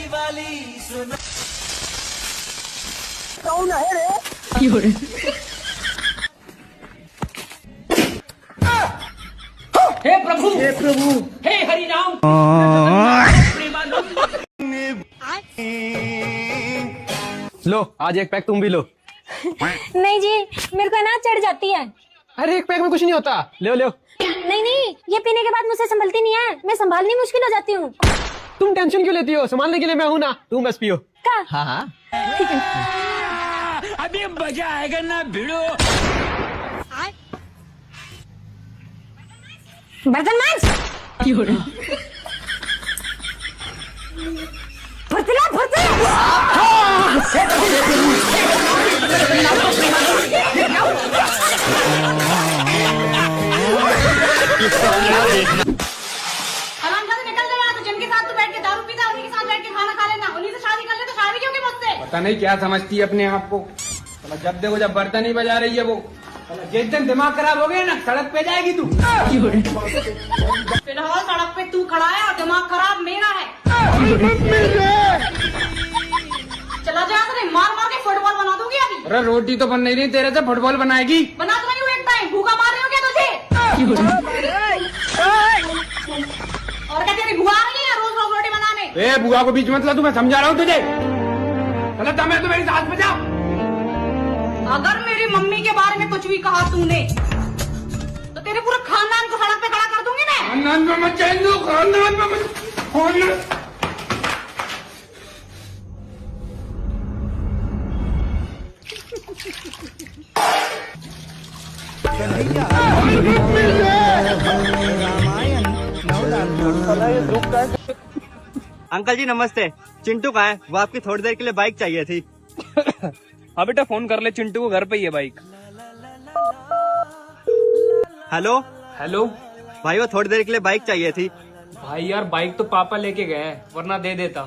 वाली सुनो। कौन है रे? हे प्रभु, हे प्रभु, हे हरि राम। लो आज एक पैक तुम भी लो। नहीं जी, मेरे को अनाज चढ़ जाती है। अरे एक पैक में कुछ नहीं होता, ले ले। नहीं नहीं, ये पीने के बाद मुझसे संभलती नहीं है, मैं संभालनी मुश्किल हो जाती हूँ। तुम टेंशन क्यों लेती हो, संभालने के लिए मैं हूँ ना, तुम बस पियो। का? हाँ हाँ अभी मजा आएगा ना भिड़ो। बर्तन मांज। फुर्तीला फुर्तीला। जिनके साथ तू बैठ के दारू पीता उन्हीं के साथ बैठ के खाना खा लेना, उन्हीं से शादी कर ले तो शादी क्यों की मुझसे? पता नहीं क्या समझती है अपने आप को। जब देखो जब बर्तन ही बजा रही है वो, जिस दिन दिमाग खराब हो गया ना सड़क पे जाएगी तू। फिलहाल सड़क पे तू खड़ा है और दिमाग खराब मेरा है। चला जा, मार मार के फुटबॉल बना दूंगी अभी। अरे रोटी तो बन नहीं रही तेरे से, फुटबॉल बनाएगी। बना तो नहीं हूँ एक टाइम, भूखा मार रही हूँ क्या तुझे? और क्या तेरी बुआ आ रही है रोज रोज रोटी बनाने? ए बुआ को बीच मत ला, तू मैं समझा रहा हूँ तुझे। गलत मैं तो मेरी साथ में जा। अगर मेरी मम्मी के बारे में कुछ भी कहा तूने तो तेरे पूरे खानदान को सड़क पे खड़ा कर दूंगी मैं। खानदान में मत चैन दो, खानदान में मत। अंकल जी नमस्ते। चिंटू कहाँ है? वो आपकी थोड़ी देर के लिए बाइक चाहिए थी। हाँ बेटा फोन कर ले, चिंटू को घर पे ही है बाइक। हेलो हेलो भाई, वो थोड़ी देर के लिए बाइक चाहिए थी। भाई यार बाइक तो पापा लेके गए हैं, वरना दे देता।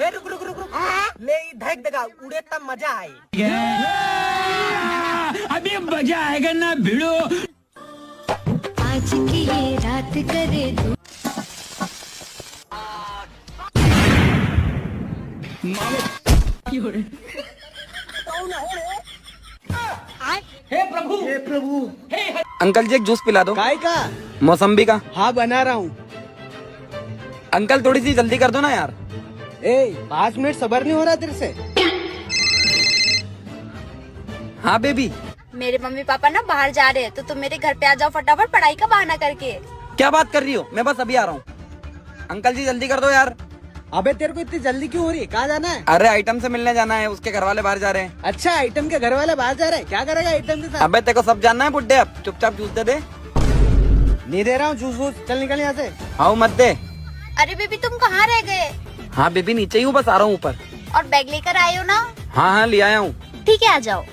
रुक रुक रुक रुक, ले धक दगा उड़े तब मजा आए। अभी मजा आएगा ना भिड़ो। आज की ये रात करे तू। हे प्रभु, हे प्रभु, अंकल जी एक जूस पिला दो। काय का? मौसम्बी का। हाँ बना रहा हूँ। अंकल थोड़ी सी जल्दी कर दो ना यार। ए 5 मिनट सबर नहीं हो रहा तेरे से? हाँ बेबी। मेरे मम्मी पापा ना बाहर जा रहे हैं, तो तुम मेरे घर पे आ जाओ फटाफट पढ़ाई का बहाना करके। क्या बात कर रही हो, मैं बस अभी आ रहा हूँ। अंकल जी जल्दी कर दो यार। अबे तेरे को इतनी जल्दी क्यों हो रही है? कहाँ जाना है? अरे आइटम से मिलने जाना है, उसके घर वाले बाहर जा रहे हैं। अच्छा आइटम के घर वाले बाहर जा रहे हैं, क्या करेगा आइटम के साथ? अबे तेरे को सब जानना है बुड्ढे, अब चुपचाप जूस दे दे। नहीं दे रहा हूँ जूस वूस, चल निकल यहाँ से। आओ मत दे। अरे बेबी तुम कहाँ रह गए? हाँ बेबी नीचे ही हूँ, बस आ रहा हूँ ऊपर। और बैग लेकर आए हो ना? हाँ हाँ ले आया हूँ। ठीक है आ जाओ।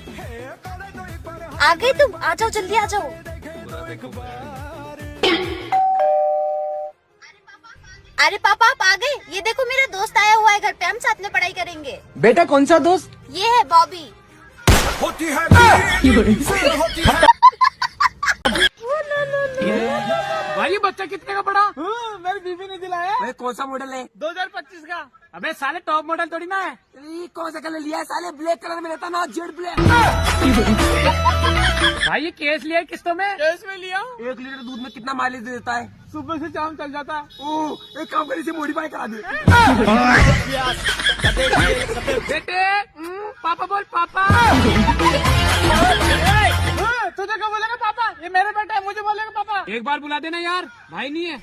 आ गए तुम, आ जाओ जल्दी आ जाओ। अरे पापा आप आ गए? ये देखो मेरा दोस्त आया हुआ है घर पे, हम साथ में पढ़ाई करेंगे। बेटा कौन सा दोस्त? ये है बॉबी। भाई बच्चा कितने का पड़ा? मेरी बीवी ने दिलाया। भाई कौन सा मॉडल है? 2025 का। अबे साले टॉप मॉडल थोड़ी ना है। कौन सा कलर लिया है साले? ब्लैक कलर में रहता ना, जेड ब्लैक। भाई ये केस लिया है किस्तों में? केस में लिया। 1 लीटर दूध में कितना माइलेज देता है? सुबह से शाम चल जाता है। ओह एक काम कर, इसे मॉडिफाई करा दे। बेटे पापा बोल पापा। तुझे क्या बोलेगा पापा? ये मेरे बेटा है, मुझे बोलेगा पापा। एक बार बुला देना यार, भाई नहीं है।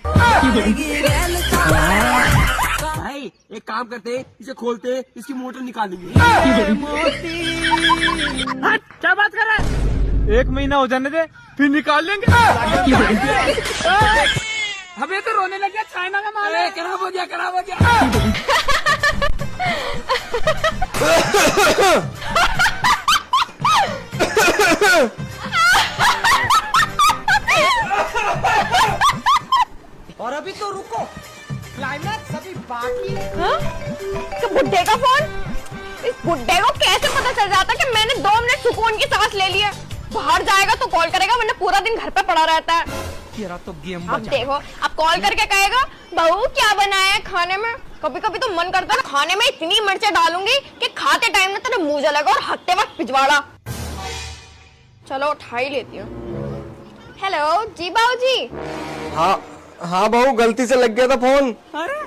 भाई एक काम करते, इसे खोलते, इसकी मोटर निकालेंगे। क्या बात कर रहा है? 1 महीना हो जाने दे, फिर निकाल लेंगे। अबे तो रोने लग गया, चाइना का माल है। खराब हो गया, खराब हो गया। और अभी तो रुको, क्लाइमैक्स अभी बाकी है। तो बुड्ढे का फोन? इस बुड्ढे को कैसे पता चल जाता कि मैंने 2 मिनट सुकून की सांस हिम्मत ले लिए, बाहर जाएगा तो कॉल करेगा, वरना पूरा दिन घर पे पड़ा रहता है। तेरा तो गेम अब देखो, अब कॉल करके कहेगा बहू क्या बनाया है खाने में। कभी कभी तो मन करता है खाने में इतनी मिर्चें डालूंगी कि खाते टाइम में तेरे मुंह जलेगा और हकते वक्त पिछवाड़ा। चलो उठा ही लेती हूँ। हेलो जी बाबूजी। हाँ बहू, गलती से लग गया था फोन।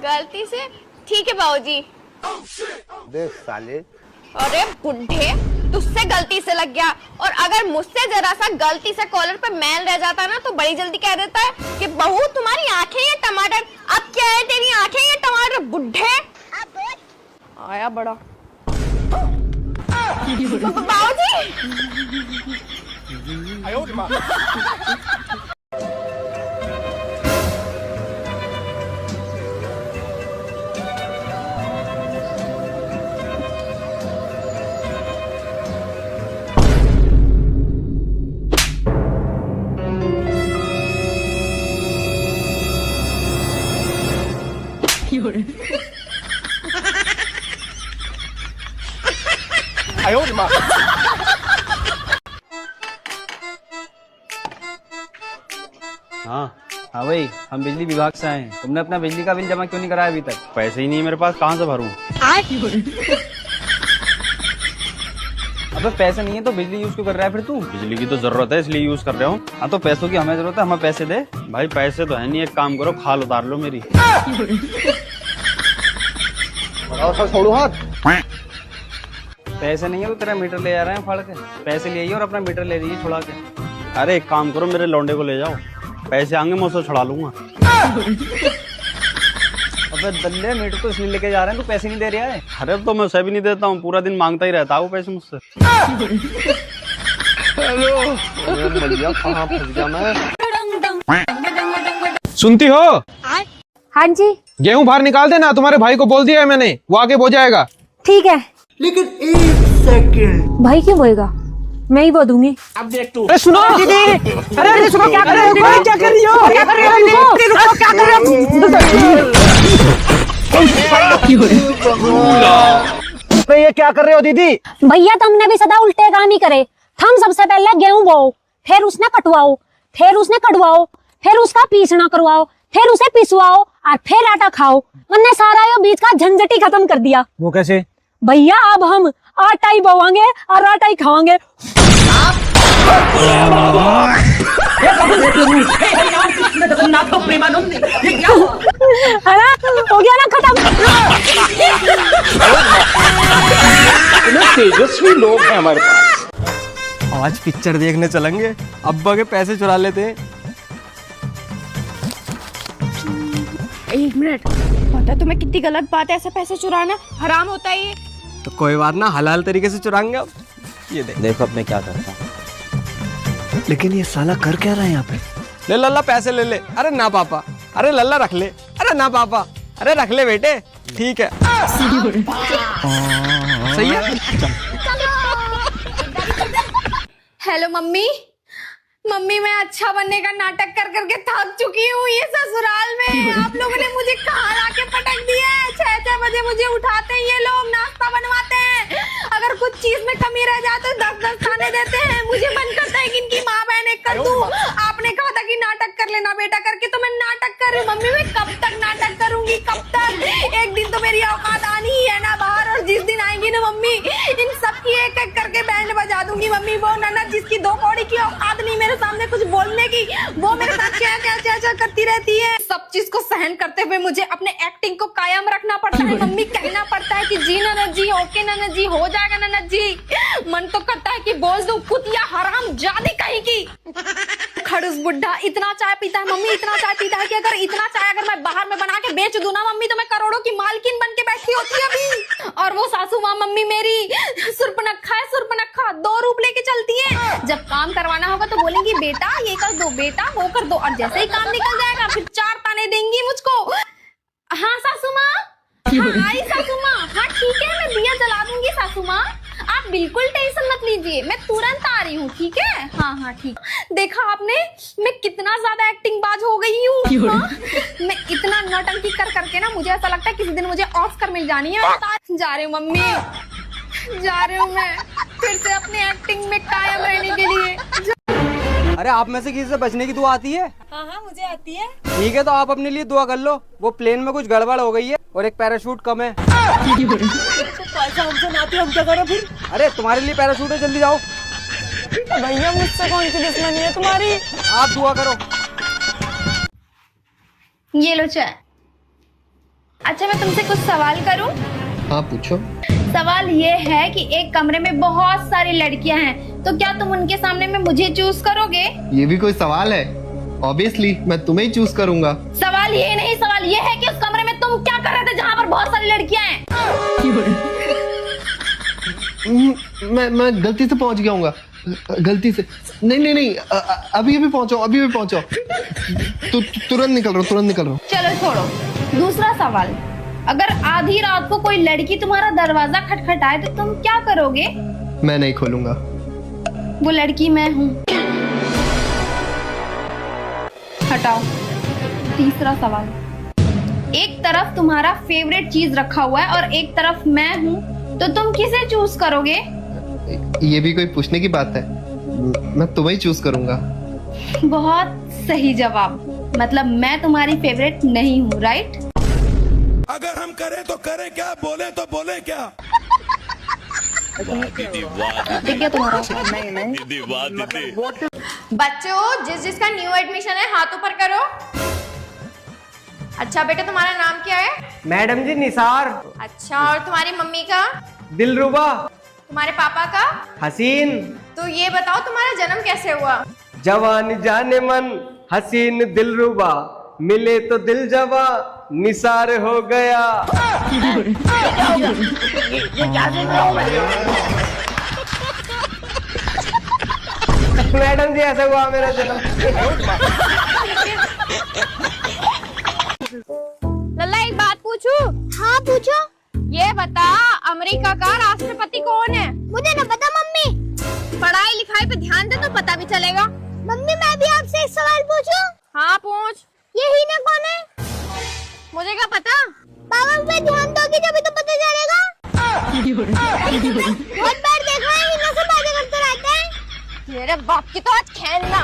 गलती से? ठीक है बाबूजी। देख साले। अरे बुढ़े, तुझसे गलती से लग गया, और अगर मुझसे जरा सा गलती से कॉलर पे मैल रह जाता ना तो बड़ी जल्दी कह देता है कि बहू तुम्हारी आंखें ये टमाटर। अब क्या है, तेरी आंखें ये टमाटर बुढ़े। आया बड़ा बाबूजी। हाँ भाई, हम बिजली विभाग से आए हैं। तुमने अपना बिजली का बिल जमा क्यों नहीं कराया अभी तक? पैसे ही नहीं है मेरे पास, कहाँ से भरूं? अबे पैसे नहीं है तो बिजली यूज क्यों कर रहा है फिर तू? बिजली की तो जरूरत है इसलिए यूज कर रहा हूँ। हाँ तो पैसों की हमें जरूरत है, हमें पैसे दे। भाई पैसे तो है नहीं, एक काम करो खाल उतार लो मेरी। छोड़ो हाथ। पैसे नहीं है तो तेरा मीटर ले जा रहे हैं फाड़ के। पैसे ले आइए और अपना मीटर ले लीजिए छुड़ा के। अरे एक काम करो, मेरे लौंडे को ले जाओ, पैसे आएंगे मैं उसे छुड़ा लूंगा। अबे दल्ले, मीटर तो इसलिए लेके जा रहे हैं, तू पैसे नहीं दे रहा है। अरे तो मैं उसे भी नहीं देता हूँ, पूरा दिन मांगता ही रहता है वो पैसे मुझसे। भैया कहाँ फंस गया मैं। सुनती हो? हाँ जी। गेहूं बाहर निकाल देना, तुम्हारे भाई को बोल दिया है मैंने, वो आगे बो जाएगा। ठीक है। लेकिन 1 सेकंड। भाई क्यों बोएगा, मैं ही बो दूंगी। अब देख तू। अरे सुनो दीदी, अरे सुनो, क्या कर रहे हो? क्या कर रही हो? क्या कर रही हो? रुको, क्या कर रहे हो? ये क्या कर रहे हो दीदी? भैया तुमने भी सदा उल्टे काम ही करे। हम सबसे पहले गेहूं बोओ, फिर उसने कटवाओ, फिर उसने कटवाओ, फिर उसका पीसना करवाओ, फिर उसे पिसवाओ और फिर आटा खाओ। हमने सारा ये बीच का झंझट ही खत्म कर दिया। वो कैसे? भैया अब हम आटा ही बोवांगे और आटा ही खावांगे। है ना, हो गया ना खत्म। तेजस्वी लोग हैं हमारे पास। आज पिक्चर देखने चलेंगे, अब्बा के पैसे चुरा लेते हैं। एक मिनट, पता तुम्हें कितनी गलत बात है, ऐसे पैसे चुराना हराम होता है ये। तो कोई बात ना, हलाल तरीके से चुराएंगे अब। ये देखो अब मैं क्या करता हूँ। लेकिन ये साला कर क्या रहा है यहाँ पे? ले लल्ला पैसे ले ले। अरे ना पापा। अरे लल्ला रख ले। अरे ना पापा। अरे रख ले बेटे, ठीक है। सही है। Hello mummy. मम्मी मैं अच्छा बनने का नाटक कर करके थक चुकी हूँ ये ससुराल में। आप लोगों ने मुझे कहाँ लाके पटक दिया है। 6-6 बजे मुझे उठाते हैं ये लोग, नाश्ता बनवाते हैं। अगर कुछ चीज में कमी रह जाए तो 10-10 खाने देते हैं। मुझे मन करता है कि इनकी माँ बहन एक कर दूं। आपने कहा था कि नाटक कर लेना बेटा करके, तो मैं नाटक कर रही हूँ। मम्मी मैं कब तक नाटक करूंगी, कब तक? एक दिन तो मेरी औकात आनी ही है ना बाहर, और जिस दिन आएंगी ना मम्मी, इन सबकी एक एक करके बैंड बजा दूंगी। मम्मी वो ननद जिसकी 2 कौड़ी की औकात नहीं मेरे सामने कुछ बोलने की, वो मेरे साथ क्या करती रहती है। सब चीज को सहन करते हुए मुझे अपने एक्टिंग को कायम रखना पड़ता है। मम्मी कहना पड़ता है कि जी ननद जी, ओके ननद जी, हो जाएगा ननद जी। मन तो करता है कि बोल दूं कुतिया हराम जादी कहीं की। खड़ूस बुढ़ा इतना चाय पीता है मम्मी, इतना चाय पीता है कि अगर इतना चाय अगर मैं बाहर में बना के बेच दूं ना मम्मी, तो मैं करोड़ों की मालकिन बन के बैठी होती है अभी। और वो सासू माँ मम्मी मेरी सुरपनखा है, सुरपनखा 2 रूप लेके चलती है। जब काम करवाना होगा तो बोलेंगी बेटा ये कर दो, बेटा वो कर दो, और जैसे ही काम निकल जाएगा फिर 4 ताने देंगी मुझको। हाँ सासू माँ, हाँ आई सासू माँ, हाँ ठीक है मैं दिया जला दूंगी सासू माँ, आप बिल्कुल टेंशन मत लीजिए, मैं तुरंत आ रही हूँ, ठीक है। हाँ हाँ ठीक। देखा आपने मैं कितना ज्यादा एक्टिंग बाज हो गई हूँ। हाँ? मैं इतना नौटंकी कर करके ना मुझे ऐसा लगता है किसी दिन मुझे ऑस्कर मिल जानी है। जा रही हूँ मम्मी, जा रही हूँ मैं फिर से अपनी एक्टिंग में कायम रहने अरे आप में से किसी से बचने की दुआ आती है? हाँ हाँ मुझे आती है। ठीक है तो आप अपने लिए दुआ कर लो, वो प्लेन में कुछ गड़बड़ हो गई है और एक पैराशूट कम है। पैसा हमसे नाते हम क्या करें फिर? अरे तुम्हारे लिए पैराशूट है, जल्दी जाओ। भैया मुझसे कौन सी दुश्मनी है तुम्हारी? आप दुआ करो। ये लो चाय। अच्छा मैं तुमसे कुछ सवाल करूं? हाँ पूछो। सवाल ये है कि एक कमरे में बहुत सारी लड़कियां हैं, तो क्या तुम उनके सामने में मुझे चूज करोगे? ये भी कोई सवाल है? ऑब्वियसली मैं तुम्हें ही चूज करूंगा। सवाल ये नहीं, सवाल ये है कि उस कमरे में तुम क्या कर रहे थे जहाँ पर बहुत सारी लड़कियां हैं? मैं गलती से पहुंच गया हूँगा, गलती से। नहीं अभी पहुंचो। तुरंत निकल रहा हूँ। चलो छोड़ो। दूसरा सवाल, अगर आधी रात को कोई लड़की तुम्हारा दरवाजा खटखटाए तो तुम क्या करोगे? मैं नहीं खोलूंगा। वो लड़की मैं हूँ। हटाओ। तीसरा सवाल, एक तरफ तुम्हारा फेवरेट चीज रखा हुआ है और एक तरफ मैं हूँ, तो तुम किसे चूज करोगे? ये भी कोई पूछने की बात है? मैं तुम्हें ही चूज करूंगा। बहुत सही जवाब। मतलब मैं तुम्हारी फेवरेट नहीं हूँ, राइट? अगर हम करें तो करें क्या, बोले तो बोले क्या? ठीक है तुम्हारा। बच्चों जिसका न्यू एडमिशन है हाथ ऊपर करो। अच्छा बेटा तुम्हारा नाम क्या है? मैडम जी निसार। अच्छा और तुम्हारी मम्मी का? दिलरुबा। तुम्हारे पापा का? हसीन। तो ये बताओ तुम्हारा जन्म कैसे हुआ? जवान जाने मन हसीन दिलरुबा, मिले तो दिल जवा निसार हो गया। ये क्या देख रहा हूँ मैं? मैडम जी ऐसा हुआ मेरा जन्म। लल्ला एक बात पूछूं? हाँ पूछो। ये बता अमेरिका का राष्ट्रपति कौन है? मुझे ना पता मम्मी। पढ़ाई लिखाई पे ध्यान दे तो पता भी चलेगा। मम्मी मैं भी आपसे एक सवाल पूछूं? हाँ पूछ। ये हीना कौन है? मुझे क्या पता? पापा पे ध्यान दोगी जब तो पता चलेगा। बहुत बार देखा है हीना से बातें करते रहते हैं। मेरे बाप की तो आज खेलना।